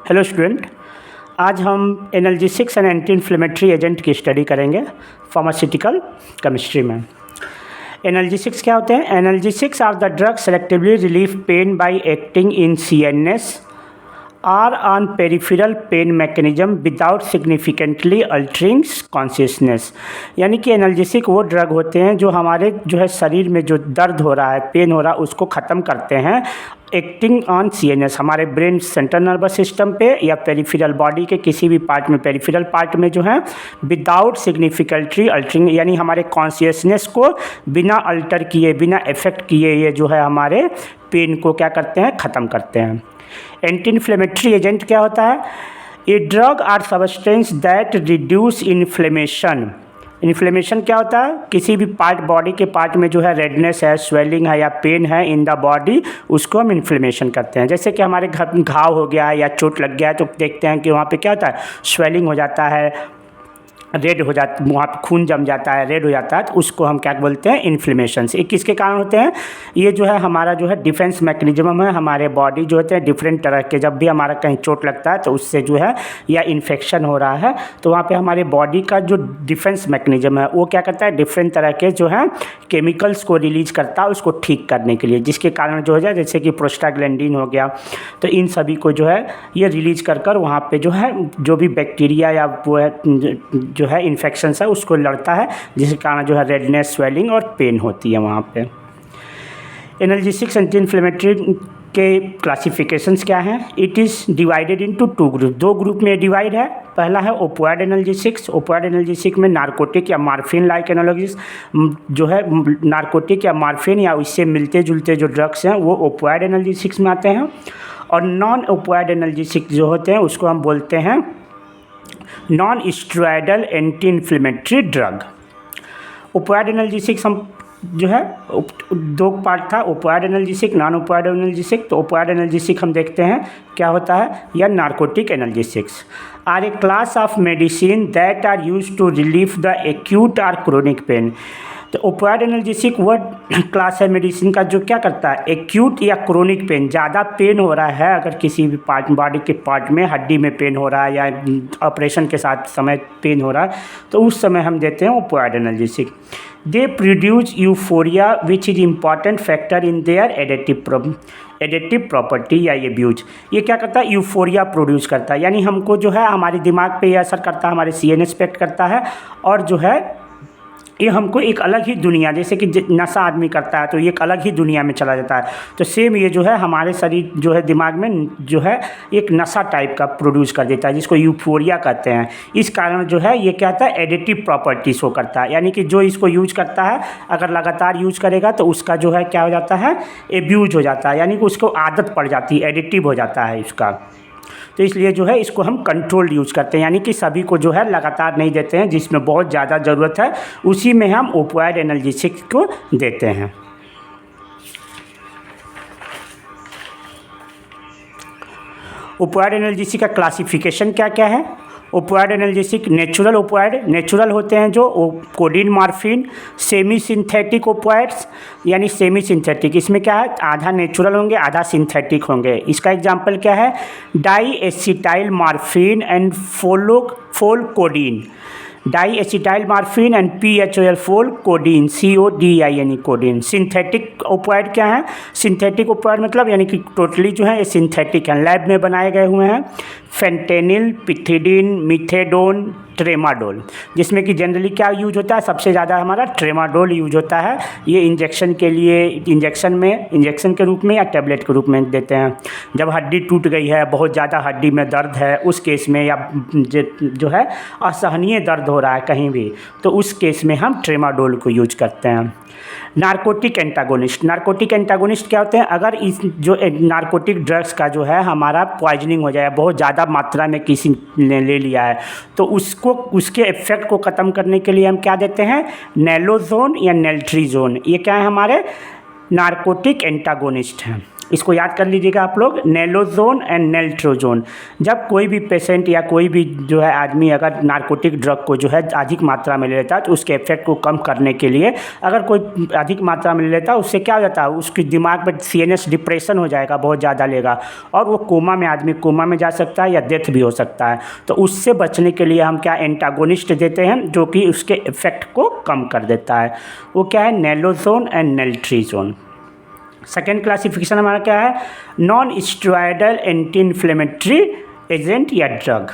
Hello student, आज हम analgesics and anti inflammatory agent की स्टडी करेंगे फार्मास्यूटिकल केमिस्ट्री में। एनाल्जेसिक्स क्या होते हैं? Analgesics are the drug selectively relief pain by acting in CNS or on peripheral pain mechanism without significantly altering consciousness. यानी कि एनाल्जेसिक वो ड्रग होते हैं जो हमारे शरीर में जो दर्द हो रहा है, पेन हो रहा है, उसको ख़त्म करते हैं एक्टिंग ऑन सीएनएस, हमारे ब्रेन सेंट्रल नर्वस सिस्टम पे या पेरिफेरल बॉडी के किसी भी पार्ट में, पेरिफेरल पार्ट में जो है विदाउट सिग्निफिकेंटली अल्टरिंग, यानी हमारे कॉन्शियसनेस को बिना अल्टर किए, बिना इफेक्ट किए ये जो है हमारे पेन को क्या करते हैं, ख़त्म करते हैं। एंटी इन्फ्लेमेटरी एजेंट क्या होता है? A drug or substance that reduce inflammation. Inflammation क्या होता है? किसी भी पार्ट, बॉडी के पार्ट में जो है रेडनेस है, स्वेलिंग है या पेन है इन द बॉडी, उसको हम इन्फ्लेमेशन करते हैं। जैसे कि हमारे घाव हो गया है या चोट लग गया है तो देखते हैं कि वहाँ पे क्या होता है, स्वेलिंग हो जाता है, रेड हो जाता, वहाँ पे खून जम जाता है, रेड हो जाता है, तो उसको हम क्या बोलते हैं, इन्फ्लेमेशन। ये किसके कारण होते हैं? ये जो है हमारा जो है डिफेंस मैकेनिज्म है, हमारे बॉडी जो होते हैं डिफरेंट तरह के, जब भी हमारा कहीं चोट लगता है तो उससे जो है या इन्फेक्शन हो रहा है तो वहाँ पे हमारे बॉडी का जो डिफेंस मैकेनिज्म है वो क्या करता है, डिफरेंट तरह के जो है केमिकल्स को रिलीज करता है उसको ठीक करने के लिए, जिसके कारण जो हो जाए, जैसे कि प्रोस्टाग्लैंडिन हो गया, तो इन सभी को जो है ये रिलीज कर कर वहाँ पे जो है जो भी बैक्टीरिया या वो है जो है इन्फेक्शंस है उसको लड़ता है, जिसके कारण जो है रेडनेस, स्वेलिंग और पेन होती है वहाँ पे। एनाल्जेसिक्स एंटी इन्फ्लेमेटरी के क्लासिफिकेशंस क्या हैं? It is divided into two group, दो ग्रुप में डिवाइड है। पहला है ओपियोइड एनाल्जेसिक्स। ओपियोइड एनाल्जेसिक में नारकोटिक या मार्फिन लाइक एनालॉजिस जो है, नारकोटिक या मार्फिन या उससे मिलते जुलते जो ड्रग्स हैं वो ओपियोइड एनाल्जेसिक्स में आते हैं। और नॉन ओपियोइड एनाल्जेसिक जो होते हैं उसको हम बोलते हैं non steroidal anti inflammatory drug. Opioid analgesics हम जो है दो पार्ट था, opioid analgesic, non opioid analgesic. तो ओपियोइड एनाल्जेसिक हम देखते हैं क्या होता है, या narcotic analgesics are a class of medicine that are used to relieve the acute और क्रोनिक पेन। तो ओपियोइड एनाल्जेसिक वो क्लास है मेडिसिन का जो क्या करता है, एक्यूट या क्रोनिक पेन, ज़्यादा पेन हो रहा है अगर किसी भी पार्ट, बॉडी के पार्ट में, हड्डी में पेन हो रहा है या ऑपरेशन के साथ समय पेन हो रहा है, तो उस समय हम देते हैं opioid analgesic. They produce euphoria which is important factor in their additive property या एब्यूज। ये क्या करता है, यूफोरिया प्रोड्यूस करता है, यानी हमको जो है हमारे दिमाग पे ये असर करता है, हमारे सीएनएस इफेक्ट करता है, और जो है ये हमको एक अलग ही दुनिया, जैसे कि नशा आदमी करता है तो ये एक अलग ही दुनिया में चला जाता है, तो सेम ये जो है हमारे शरीर जो है दिमाग में जो है एक नशा टाइप का प्रोड्यूस कर देता है, जिसको यूफोरिया कहते हैं। इस कारण जो है ये क्या होता है, एडिटिव प्रॉपर्टी शो करता है, यानी कि जो इसको यूज करता है अगर लगातार यूज करेगा तो उसका जो है क्या हो जाता है, एब्यूज हो जाता है, यानी कि उसको आदत पड़ जाती है, एडिटिव हो जाता है इसका। तो इसलिए जो है इसको हम कंट्रोल्ड यूज करते हैं, यानी कि सभी को जो है लगातार नहीं देते हैं, जिसमें बहुत ज़्यादा ज़रूरत है उसी में हम ओपियोइड एनाल्जेसिक को देते हैं। ओपियोइड एनाल्जेसिक का क्लासिफिकेशन क्या क्या है? Opioid analgesic, natural opioid, natural होते हैं जो codeine, morphine. Semi synthetic opioids, यानी सेमी सिंथेटिक, इसमें क्या है, आधा नेचुरल होंगे आधा सिंथेटिक होंगे। इसका एग्जांपल क्या है, diacetylmorphine and pholcodine, diacetylmorphine and PHOL codeine, CODIN codeine. Synthetic opioid क्या है? सिंथेटिक ओपियोइड मतलब यानी कि टोटली जो है ये सिंथेटिक हैं, लैब में बनाए गए हुए हैं। फेंटेनिल, पिथिडीन, मिथेडोन, ट्रेमाडोल, जिसमें कि जनरली क्या यूज होता है, सबसे ज़्यादा हमारा ट्रेमाडोल यूज होता है। ये इंजेक्शन के लिए, इंजेक्शन के रूप में या टैबलेट के रूप में देते हैं। जब हड्डी टूट गई है, बहुत ज़्यादा हड्डी में दर्द है उस केस में, या जो है असहनीय दर्द हो रहा है कहीं भी, तो उस केस में हम ट्रेमाडोल को यूज करते हैं। नारकोटिक एंटागोनिस्ट, नारकोटिक एंटागोनिस्ट क्या होते हैं, अगर इस जो नारकोटिक ड्रग्स का जो है हमारा पॉइजनिंग हो जाए, बहुत ज़्यादा मात्रा में किसी ने ले लिया है, तो उसको, उसके इफेक्ट को ख़त्म करने के लिए हम क्या देते हैं, नैलोजोन या नेल्ट्रीजोन। ये क्या है, हमारे नारकोटिक एंटागोनिस्ट हैं। इसको याद कर लीजिएगा आप लोग, नेलोजोन एंड नेल्ट्रोजोन। जब कोई भी पेशेंट या कोई भी जो है आदमी अगर नारकोटिक ड्रग को जो है अधिक मात्रा में ले लेता है तो उसके इफेक्ट को कम करने के लिए अगर कोई अधिक मात्रा में ले लेता है उससे क्या हो जाता है, उसके दिमाग में CNS डिप्रेशन हो जाएगा, बहुत ज़्यादा लेगा और वो कोमा में, आदमी कोमा में जा सकता है या डेथ भी हो सकता है। तो उससे बचने के लिए हम क्या एंटागोनिस्ट देते हैं जो कि उसके इफेक्ट को कम कर देता है। वो क्या है, naloxone and naltrexone. Second classification हमारा क्या है, non steroidal anti inflammatory agent या drug.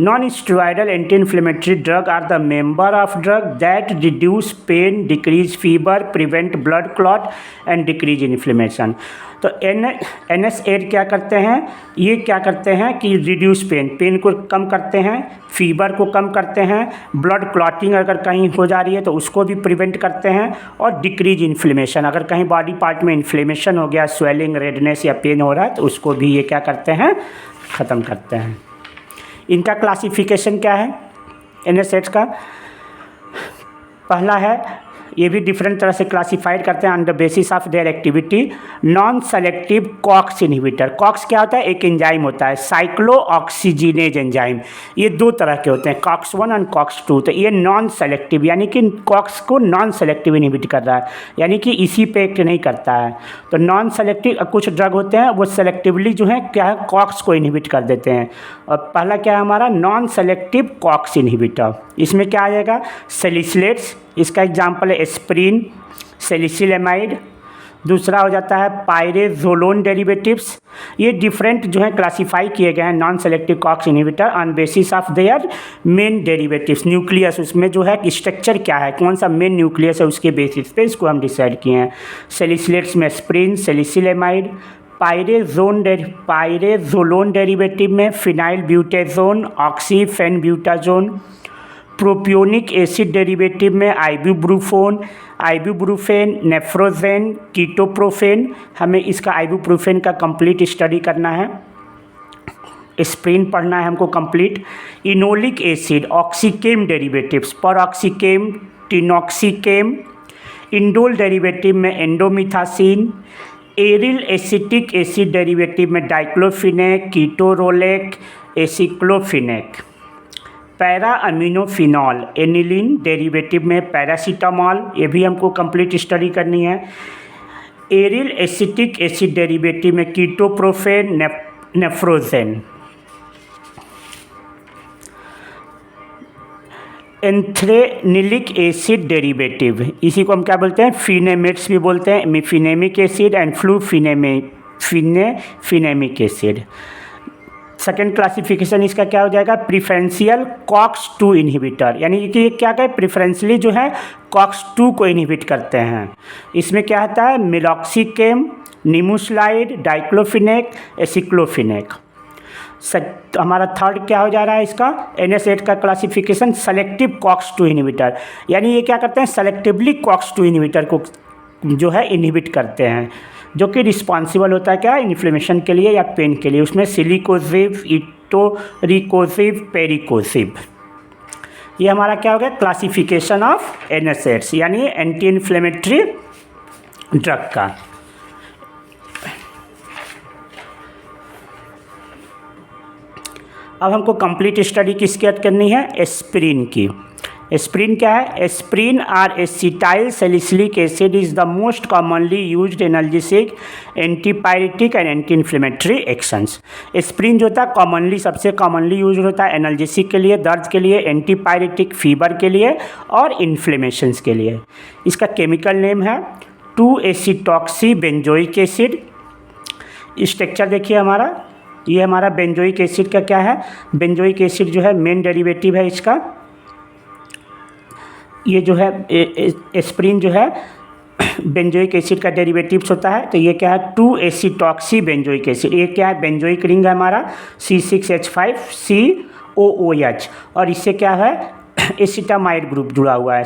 Non steroidal anti inflammatory drug are the member of drug that reduce pain, decrease fever, prevent blood clot and decrease inflammation. तो NSAID क्या करते हैं, ये क्या करते हैं कि रिड्यूस पेन को कम करते हैं, फीवर को कम करते हैं, ब्लड क्लॉटिंग अगर कहीं हो जा रही है तो उसको भी प्रिवेंट करते हैं, और डिक्रीज इन्फ्लेमेशन, अगर कहीं बॉडी पार्ट में इन्फ्लेमेशन हो गया, स्वेलिंग, रेडनेस या पेन हो रहा है तो उसको भी ये क्या करते हैं, ख़त्म करते हैं। इनका क्लासिफिकेशन क्या है NSAID का, पहला है, ये भी डिफरेंट तरह से क्लासिफाइड करते हैं on the basis of their activity. Non selective COX inhibitor, COX क्या होता है, एक एंजाइम होता है, साइक्लो ऑक्सीजिनेज एंजाइम, ये दो तरह के होते हैं, कॉक्स 1 और कॉक्स 2। तो ये नॉन सेलेक्टिव यानी कि कॉक्स को नॉन सेलेक्टिव इनहिबिट कर रहा है, यानी कि इसी पे एक्ट नहीं करता है। तो नॉन सेलेक्टिव कुछ ड्रग होते हैं वो सेलेक्टिवली जो है क्या है, कॉक्स को इनहिबिट कर देते हैं। और पहला क्या है हमारा, नॉन सेलेक्टिव कॉक्स इनहिबिटर। इसमें क्या आ जाएगा, सेलिसिलेट्स, इसका एग्जाम्पल है एस्प्रिन, सेलिसिलेमाइड। दूसरा हो जाता है पायरेजोलोन डेरिवेटिव्स। ये डिफरेंट जो है क्लासीफाई किए गए हैं non selective COX inhibitor on basis of their main derivatives, nucleus, उसमें जो है स्ट्रक्चर क्या है, कौन सा मेन न्यूक्लियस है, उसके बेसिस पे इसको हम डिसाइड किए हैं। सेलिसिलेट्स में एस्प्रिन, सेलिसिलेमाइड। पायरेजोलोन डेरिवेटिव में फिनाइल ब्यूटेजोन, ऑक्सीफेनब्यूटाजोन। प्रोपियोनिक एसिड डेरिवेटिव में आइबुप्रोफेन, नेफ्रोजेन, कीटोप्रोफेन। हमें इसका आइबुप्रोफेन का कंप्लीट स्टडी करना है, एस्प्रिन पढ़ना है हमको complete. Enolic acid, oxicam derivatives, piroxicam, tenoxicam. Indole derivative में indomethacin. Aryl acetic acid derivative में diclofenac, ketorolac, aceclofenac. Para aminophenol, aniline derivative में पैरासीटामॉल, ये भी हमको कंप्लीट स्टडी करनी है। एरिल एसिटिक एसिड डेरिवेटिव में ketoprofen, naproxen. Anthranilic acid derivative, इसी को हम क्या बोलते हैं, फिनेमेट्स भी बोलते हैं, mefenamic acid and flufenamic acid. Second classification इसका क्या हो जाएगा, प्रिफरेंशियल कॉक्स 2 इनहिबिटर, यानी कि ये क्या कहे, प्रिफरेंशियली जो है कॉक्स 2 को इनहिबिट करते हैं। इसमें क्या होता है, मिलॉक्सीकेम, निमुस्लाइड, डाइक्लोफिनेक, एसिक्लोफिनेक। हमारा थर्ड क्या हो जा रहा है इसका, NSAID का क्लासिफिकेशन सेलेक्टिव कॉक्स 2 इनहिबिटर, यानी ये क्या करते हैं, सेलेक्टिवली कॉक्स 2 इनहिबिटर को जो है इनहिबिट करते हैं, जो कि रिस्पॉन्सिबल होता है क्या, इन्फ्लेमेशन के लिए या पेन के लिए। उसमें सिलिकोसिब, इटोरिकोसिब, पेरिकोसिब। ये हमारा क्या हो गया, क्लासिफिकेशन ऑफ NSAIDs, यानी एंटी इन्फ्लेमेटरी ड्रग का। अब हमको कंप्लीट स्टडी किसकी करनी है, एस्प्रिन की। एस्प्रिन क्या है, एस्प्रिन और acetyl salicylic acid is the most commonly used analgesic, antipyretic and anti inflammatory actions. Aspirin जो होता है कॉमनली, सबसे कॉमनली यूज होता है एनाल्जेसिक के लिए, दर्द के लिए, एंटीपायरेटिक फीवर के लिए और इन्फ्लेमेशंस के लिए। इसका केमिकल नेम है 2-एसिटॉक्सी बेंजोइक एसिड। स्ट्रक्चर देखिए हमारा, ये हमारा बेंजोइक एसिड का क्या है, बेंजोइक एसिड जो है मेन डेरिवेटिव है इसका। ये जो है एस्प्रिन जो है बेंजोइक एसिड का डेरिवेटिव्स होता है। तो ये क्या है, 2-एसिटॉक्सी बेंजोइक एसिड। ये क्या है, बेंजोइक रिंग है हमारा C6H5COOH, और इससे क्या है, एसिटामाइड ग्रुप जुड़ा हुआ है,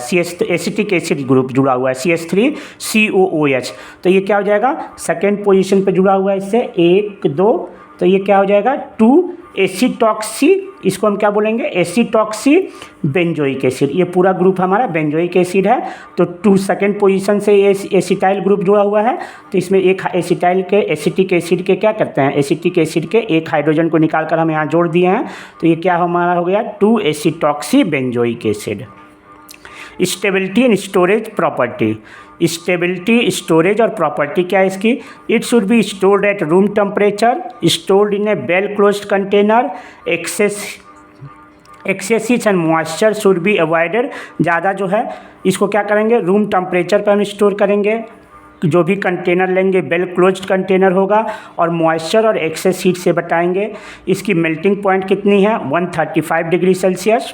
एसिटिक एसिड ग्रुप जुड़ा हुआ है CH3COOH। तो ये क्या हो जाएगा, सेकेंड पोजीशन पे जुड़ा हुआ है इससे 1, 2, तो ये क्या हो जाएगा 2 एसिटॉक्सी, इसको हम क्या बोलेंगे, एसिटॉक्सी बेंजोइक एसिड। ये पूरा ग्रुप हमारा बेंजोइक एसिड है। तो 2 सेकेंड पोजीशन से ये एसिटाइल ग्रुप जुड़ा हुआ है। तो इसमें एक एसिटाइल के एसिटिक एसिड के क्या करते हैं, एसिटिक एसिड के एक हाइड्रोजन को निकाल कर हम यहाँ जोड़ दिए हैं। तो ये क्या हमारा हो गया, 2 acetoxy benzoic acid. Stability and storage property, stability, storage और प्रॉपर्टी क्या है इसकी, it should be stored at room temperature, stored in a well closed container, excessive and moisture should be avoided. ज़्यादा जो है इसको क्या करेंगे, रूम टेम्परेचर पर हम स्टोर करेंगे। जो भी कंटेनर लेंगे वेल क्लोज्ड कंटेनर होगा, और मॉइस्चर और एक्सेस हीट से बचाएंगे। इसकी मेल्टिंग पॉइंट कितनी है, 135 degree Celsius.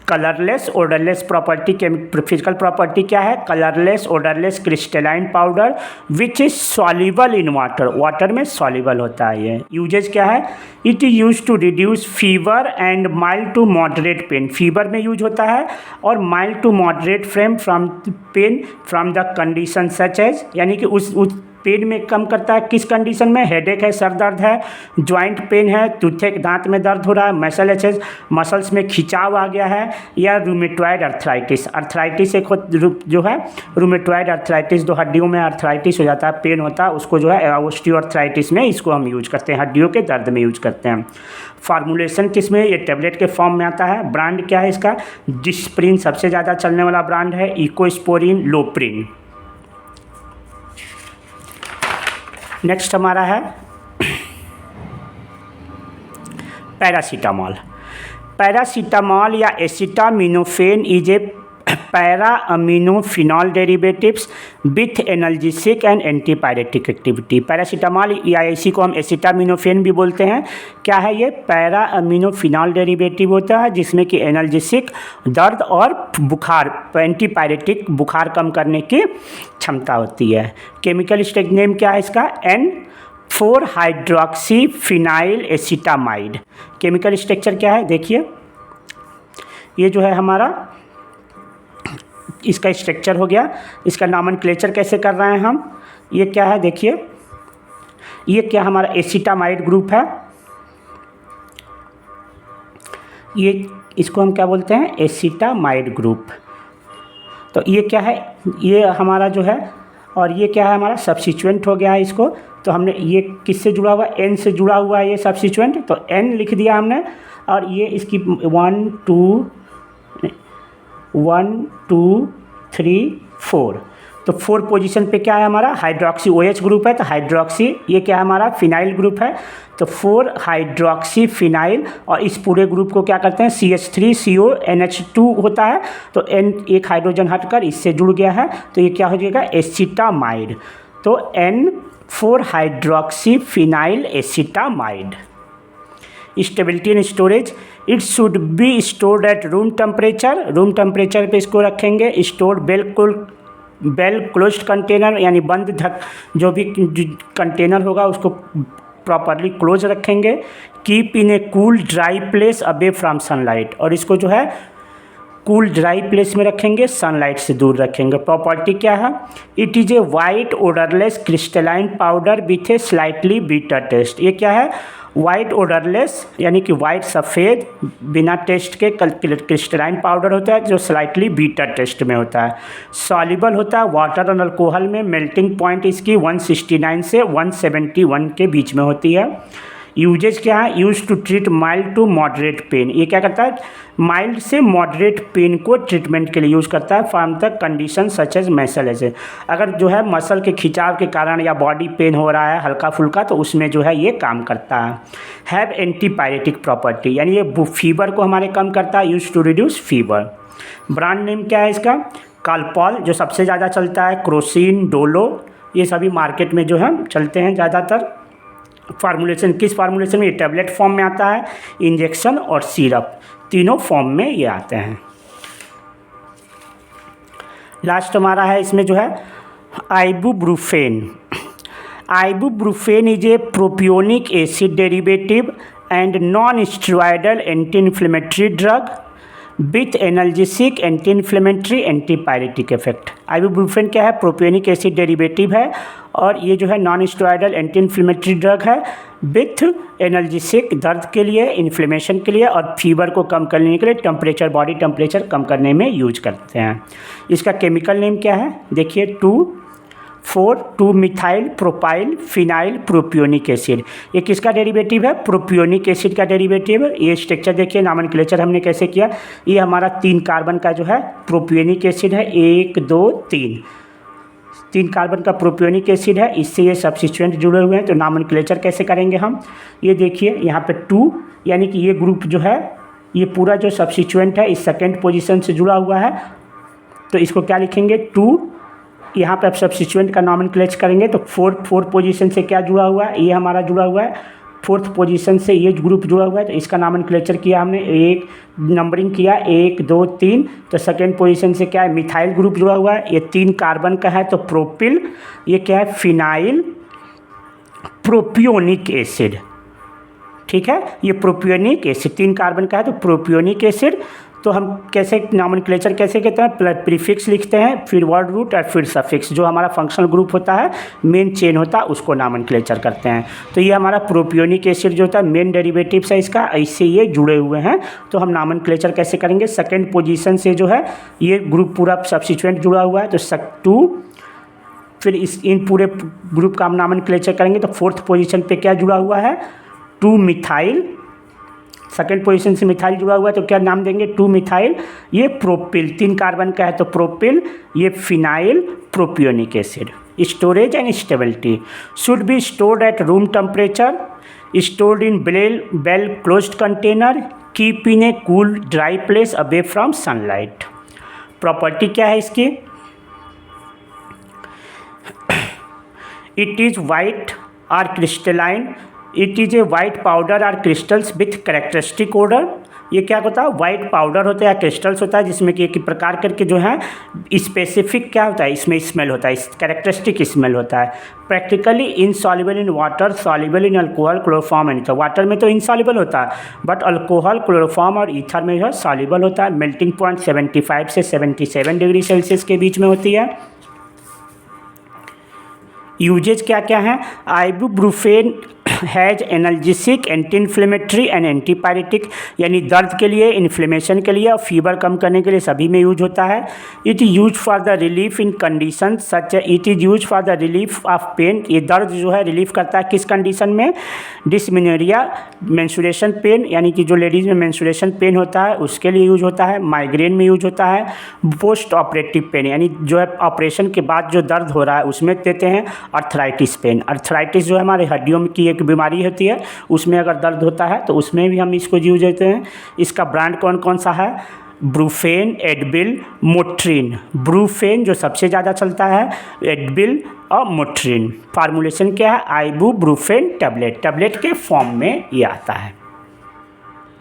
Colourless odourless property, physical property क्या है, colourless odourless crystalline powder which is soluble in water, water में सॉल्युबल होता है ये। यूजेज क्या है, it is use to reduce fever and mild to moderate pain, fever में use होता है, और mild to moderate from pain from the condition such as, यानी कि उस पेन में कम करता है किस कंडीशन में, हेडेक है, सर दर्द है, ज्वाइंट पेन है, टूथेक दांत में दर्द हो रहा है, मसल्स में खिंचाव आ गया है, या रूमेटॉइड अर्थराइटिस, अर्थराइटिस एक जो है रूमेटॉइड अर्थराइटिस, जो हड्डियों में अर्थराइटिस हो जाता है, पेन होता है, उसको जो है ऑस्टियोआर्थराइटिस में इसको हम यूज करते हैं, हड्डियों के दर्द में यूज करते हैं। फार्मूलेशन किस में, ये टेबलेट के फॉर्म में आता है। ब्रांड क्या है इसका, डिस्प्रिन सबसे ज़्यादा चलने वाला ब्रांड है, इकोस्पोरिन, लोप्रिन। नेक्स्ट हमारा है पैरासीटामॉल। पैरासीटामॉल या acetaminophen is a para aminophenol derivatives with analgesic and antipyretic activity. Paracetamol या इसी को हम एसिटामिनोफेन भी बोलते हैं। क्या है ये, पैरा अमीनोफिनॉल डेरिवेटिव होता है जिसमें कि एनाल्जेसिक दर्द और बुखार, एंटीपायरेटिक बुखार कम करने की क्षमता होती है। केमिकल स्ट्रक्चर नेम क्या है इसका, N4 hydroxy phenyl acetamide. Chemical structure क्या है, देखिए ये जो है हमारा इसका स्ट्रक्चर हो गया। इसका नॉमेनक्लेचर कैसे कर रहे हैं हम, ये क्या है देखिए, ये क्या हमारा एसिटामाइड ग्रुप है, ये इसको हम क्या बोलते हैं, एसिटामाइड ग्रुप। तो ये क्या है, ये हमारा जो है, और ये क्या है हमारा सब्स्टिट्यूएंट हो गया है इसको। तो हमने ये किससे जुड़ा हुआ है, N से जुड़ा हुआ है ये सब्स्टिट्यूएंट, तो N लिख दिया हमने। और ये इसकी 1 2 3 4, तो 4 पोजीशन पे क्या है हमारा, हाइड्रोक्सी OH ग्रुप है, तो हाइड्रोक्सी, ये क्या है हमारा फिनाइल ग्रुप है, तो 4 हाइड्रोक्सी फिनाइल। और इस पूरे ग्रुप को क्या करते हैं, CH3CO NH2 होता है, तो N एक हाइड्रोजन हटकर इससे जुड़ गया है, तो ये क्या हो जाएगा, एसिटामाइड। तो N4 hydroxy phenyl acetamide. Stability and storage, it should be stored at room temperature, room temperature पे इसको रखेंगे। स्टोर्ड वेल क्लोज्ड कंटेनर, यानी बंद ढक जो भी कंटेनर होगा उसको प्रॉपरली क्लोज रखेंगे। Keep in a cool dry place away from sunlight, और इसको जो है कूल ड्राई प्लेस में रखेंगे, सनलाइट से दूर रखेंगे। प्रॉपर्टी क्या है, it is a white odourless crystalline powder with a slightly bitter taste. ये क्या है, वाइट ओडरलेस यानी कि वाइट सफ़ेद बिना टेस्ट के क्रिस्टलाइन पाउडर होता है जो स्लाइटली बीटर टेस्ट में होता है। सॉल्युबल होता है वाटर और अल्कोहल में। मेल्टिंग पॉइंट इसकी 169 से 171 के बीच में होती है। यूजेज क्या है, use to treat mild to moderate pain. ये क्या करता है, माइल्ड से मॉडरेट पेन को ट्रीटमेंट के लिए यूज़ करता है from the condition such as muscle ache. अगर जो है मसल के खिंचाव के कारण या बॉडी पेन हो रहा है हल्का फुल्का, तो उसमें जो है ये काम करता है। हैव एंटीपायरेटिक प्रॉपर्टी, यानी ये फीवर को हमारे कम करता है, use to reduce fever. Brand name क्या है इसका, कालपॉल जो सबसे ज़्यादा चलता है, क्रोसिन, डोलो, ये सभी मार्केट में जो है चलते हैं ज़्यादातर। फार्मूलेशन किस फार्मूलेशन में, ये टैबलेट फॉर्म में आता है, इंजेक्शन और सिरप, तीनों फॉर्म में ये आते हैं। लास्ट हमारा है इसमें जो है ibuprofen. Ibuprofen is a propionic acid derivative and non steroidal anti inflammatory drug with analgesic, anti inflammatory, antipyretic effect. Ibuprofen क्या है, प्रोपियोनिक एसिड डेरिवेटिव है और ये जो है non steroidal anti inflammatory drug है विथ एनाल्जेसिक, दर्द के लिए, इन्फ्लेमेशन के लिए और फीवर को कम करने के लिए, टेम्परेचर, बॉडी टेम्परेचर कम करने में यूज करते हैं। इसका केमिकल नेम क्या है, देखिए 2,4,2 methyl propyl phenyl propionic acid. ये किसका डेरिवेटिव है, प्रोपियोनिक एसिड का डेरिवेटिव है। ये स्ट्रक्चर देखिए, नॉमेनक्लेचर हमने कैसे किया, ये हमारा 3 कार्बन का जो है प्रोपियोनिक एसिड है, 1 2 3 कार्बन का प्रोपियोनिक एसिड है, इससे ये सब्स्टिट्यूएंट जुड़े हुए हैं। तो नॉमेनक्लेचर कैसे करेंगे हम, ये देखिए यहाँ पे 2 यानी कि ये ग्रुप जो है, ये पूरा जो सब्स्टिट्यूएंट है इस सेकेंड पोजीशन से जुड़ा हुआ है, तो इसको क्या लिखेंगे 2, यहाँ पे अब सब्स्टिट्यूएंट का नॉमेनक्लेचर करेंगे तो 4 पोजीशन से क्या जुड़ा हुआ है, ये हमारा जुड़ा हुआ है 4th पोजीशन से ये ग्रुप जुड़ा हुआ है, तो इसका नॉमेनक्लेचर किया हमने, एक नंबरिंग किया 1 2 3, तो सेकेंड पोजीशन से क्या है, मिथाइल ग्रुप जुड़ा हुआ है, ये 3 कार्बन का है तो प्रोपिल, ये क्या है फिनाइल प्रोपियोनिक एसिड, ठीक है, ये प्रोपियोनिक एसिड 3 कार्बन का है तो प्रोपियोनिक एसिड। तो हम कैसे नॉमेनक्लेचर कैसे कहते हैं, प्रीफिक्स लिखते हैं, फिर वर्ड रूट और फिर सफिक्स, जो हमारा फंक्शनल ग्रुप होता है, मेन चेन होता है, उसको नॉमेनक्लेचर करते हैं। तो ये हमारा प्रोपियोनिक एसिड जो होता है मेन डेरिवेटिव है इसका, ऐसे ये जुड़े हुए हैं। तो हम नॉमेनक्लेचर कैसे करेंगे, सेकेंड पोजीशन से जो है ये ग्रुप पूरा सब्स्टिट्यूएंट जुड़ा हुआ है, तो 2, फिर इन पूरे ग्रुप का हम नॉमेनक्लेचर करेंगे तो 4th पोजीशन पे क्या जुड़ा हुआ है, 2 मिथाइल, सेकेंड पोजीशन से मिथाइल जुड़ा हुआ है तो क्या नाम देंगे 2 मिथाइल, ये प्रोपिल 3 कार्बन का है तो प्रोपिल, ये phenyl propionic acid. Storage and stability should be stored at room temperature, stored in well closed container, keep in a cool dry place away from sunlight. Property क्या है इसकी, it is white or crystalline, it is a white powder or crystals with characteristic order. ये क्या होता है, white powder होता है या क्रिस्टल्स होता है जिसमें कि एक प्रकार करके जो है स्पेसिफिक क्या होता है, इसमें स्मेल होता है, कैरेक्टरिस्टिक स्मेल होता है। Practically insoluble in water, soluble in alcohol, chloroform and ether. Water में तो इनसॉल्युबल होता है बट अल्कोहल, क्लोरोफॉर्म और ईथर में जो है सॉल्युबल होता है। मेल्टिंग पॉइंट 75 से 77 डिग्री सेल्सियस के बीच में होती है। यूजेज क्या क्या है, ibuprofen has analgesic, anti inflammatory and antipyretic, यानी दर्द के लिए, इन्फ्लेमेशन के लिए और फीवर कम करने के लिए सभी में यूज होता है। It is use for the relief in condition such, it is use for the relief of pain, ये दर्द जो है रिलीफ करता है किस कंडीशन में, डिस्मेनोरिया, मेंस्ट्रुएशन पेन, यानी कि जो लेडीज़ में मेंस्ट्रुएशन पेन होता है उसके लिए यूज होता है, माइग्रेन में यूज होता है, पोस्ट ऑपरेटिव पेन यानी जो है ऑपरेशन के बाद जो दर्द हो रहा है उसमें देते हैं, अर्थराइटिस पेन, अर्थराइटिस जो है हमारे हड्डियों की एक बीमारी होती है उसमें अगर दर्द होता है तो उसमें भी हम इसको यूज करते हैं। इसका ब्रांड कौन कौन सा है, ब्रूफेन, एडबिल, मोट्रिन। ब्रूफेन जो सबसे ज़्यादा चलता है, एडबिल और मोट्रिन। फार्मूलेशन क्या है, आइबुप्रोफेन टैबलेट, टैबलेट के फॉर्म में ये आता है।